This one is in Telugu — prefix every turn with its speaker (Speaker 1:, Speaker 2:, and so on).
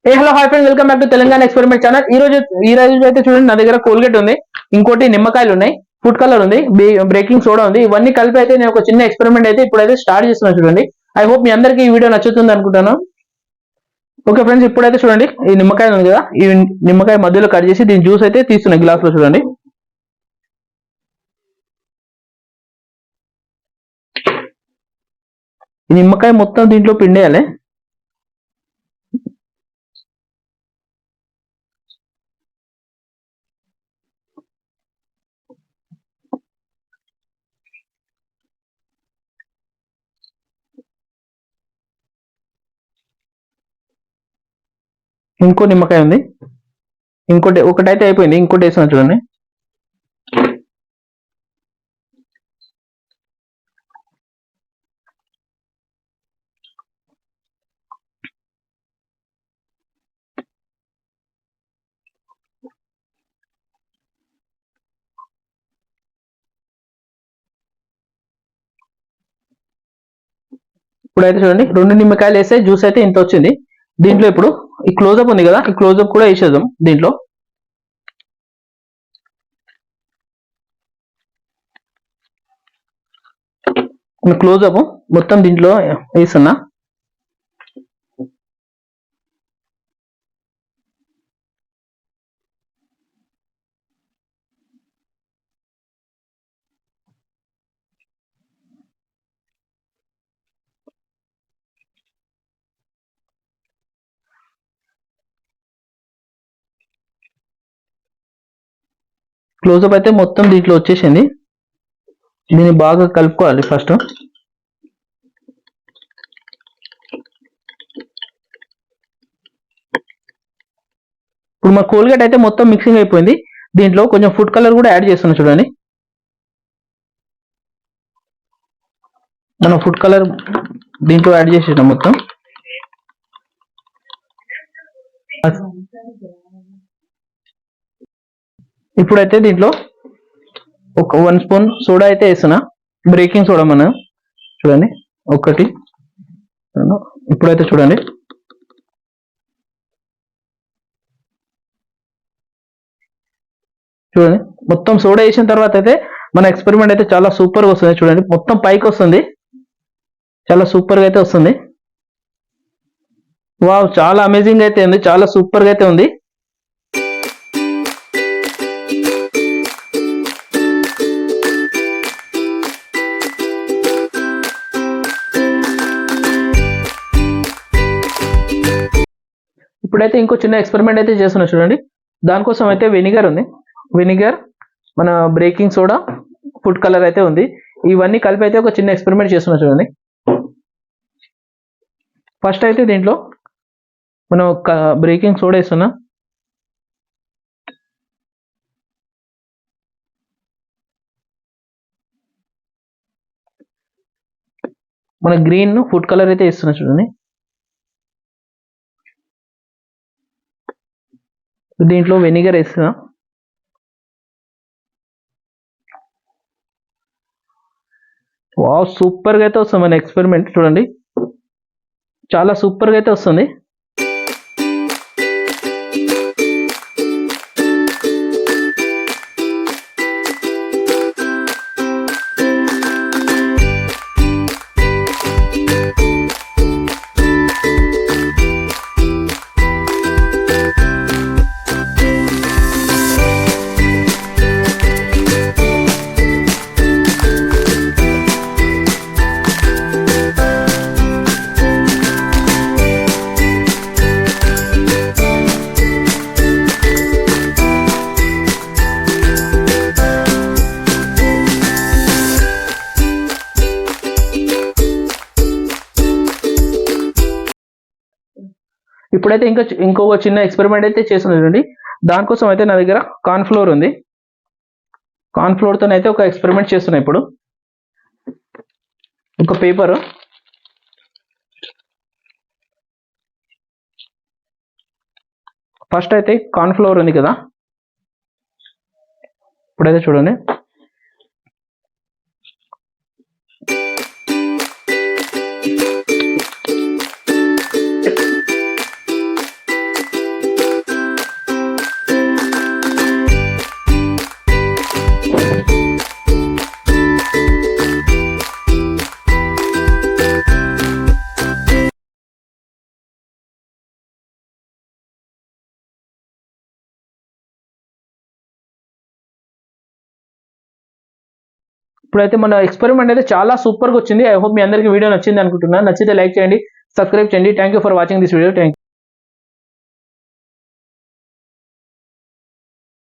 Speaker 1: A hello hi friends, welcome back to Telangana experiment channel. ఈ రోజు అయితే చూడండి, నా దగ్గర కోల్గేట్ ఉంది, ఇంకోటి నిమ్మకాయలు ఉన్నాయి, ఫుడ్ కలర్ ఉంది, బ్రేకింగ్ సోడా ఉంది. ఇవన్నీ కలిపి అయితే నేను ఒక చిన్న ఎక్స్పెరిమెంట్ అయితే ఇప్పుడైతే స్టార్ట్ చేస్తున్నాను. చూడండి, ఐ హోప్ మీ అందరికీ ఈ వీడియో నచ్చుతుంది అనుకుంటాను. ఓకే ఫ్రెండ్స్, ఇప్పుడైతే చూడండి, ఈ నిమ్మకాయ ఉంది కదా, ఈ నిమ్మకాయ మధ్యలో కట్ చేసి దీని జ్యూస్ అయితే తీస్తున్నాయి గ్లాస్ లో. చూడండి, ఈ నిమ్మకాయ మొత్తం దీంట్లో పిండేయాలి. ఇంకో నిమ్మకాయ ఉంది, ఒకటైతే అయిపోయింది, ఇంకోటి వేసిన. చూడండి, ఇప్పుడైతే చూడండి, 2 నిమ్మకాయలు వేస్తే జ్యూస్ అయితే ఇంత వచ్చింది. దీంట్లో ఇప్పుడు ఈ క్లోజప్ ఉంది కదా, ఈ క్లోజప్ కూడా వేసేద్దాం దీంట్లో. క్లోజప్ మొత్తం దీంట్లో వేస్తున్నా. క్లోజప్ అయితే మొత్తం దీంట్లో వచ్చేసింది. దీన్ని బాగా కలుపుకోవాలి ఫస్ట్. ఇప్పుడు మా కోల్గేట్ అయితే మొత్తం మిక్సింగ్ అయిపోయింది. దీంట్లో కొంచెం ఫుడ్ కలర్ కూడా యాడ్ చేస్తున్నా. చూడండి, మనం ఫుడ్ కలర్ దీంట్లో యాడ్ చేసేసాం మొత్తం. ఇప్పుడైతే దీంట్లో ఒక 1 స్పూన్ సోడా అయితే వేస్తున్నా, బ్రేకింగ్ సోడా. మనం చూడండి, ఒకటి. ఇప్పుడైతే చూడండి, మొత్తం సోడా వేసిన తర్వాత అయితే మన ఎక్స్పెరిమెంట్ అయితే చాలా సూపర్గా వస్తుంది. చూడండి, మొత్తం పైకి వస్తుంది, చాలా సూపర్గా అయితే వస్తుంది. వావ్, చాలా అమేజింగ్ అయితే ఉంది, చాలా సూపర్గా అయితే ఉంది. ఇప్పుడైతే ఇంకో చిన్న ఎక్స్పెరిమెంట్ అయితే చేస్తున్నా. చూడండి, దానికోసం అయితే వెనిగర్ ఉంది, వెనిగర్, మన బ్రేకింగ్ సోడా, ఫుడ్ కలర్ అయితే ఉంది. ఇవన్నీ కలిపి అయితే ఒక చిన్న ఎక్స్పెరిమెంట్ చేస్తున్నా. చూడండి, ఫస్ట్ అయితే దీంట్లో మనం బ్రేకింగ్ సోడా వేస్తున్నా. మన గ్రీన్ ఫుడ్ కలర్ అయితే వేస్తున్నా. చూడండి, దీంట్లో వెనిగర్ వేస్తున్నా. వావ్, సూపర్గా అయితే వస్తుంది మన ఎక్స్పెరిమెంట్. చూడండి, చాలా సూపర్గా అయితే వస్తుంది. ఇప్పుడైతే ఇంకొక చిన్న ఎక్స్పెరిమెంట్ అయితే చేస్తున్నాను. చూడండి, దానికోసం అయితే నా దగ్గర కార్న్ ఫ్లోర్ ఉంది. కార్న్ ఫ్లోర్తో అయితే ఒక ఎక్స్పెరిమెంట్ చేస్తున్నా. ఇప్పుడు ఒక పేపర్, ఫస్ట్ అయితే కార్న్ ఫ్లోర్ ఉంది కదా, ఇప్పుడైతే చూడండి, ఇప్పుడైతే మన ఎక్స్పెరిమెంట్ అయితే చాలా సూపర్ గా వచ్చింది. ఐ హోప్ మీ అందరికి వీడియో నచ్చింది అనుకుంటున్నాను. నచ్చితే లైక్ చేయండి, సబ్స్క్రైబ్ చేయండి. Thank you for watching this video. Thank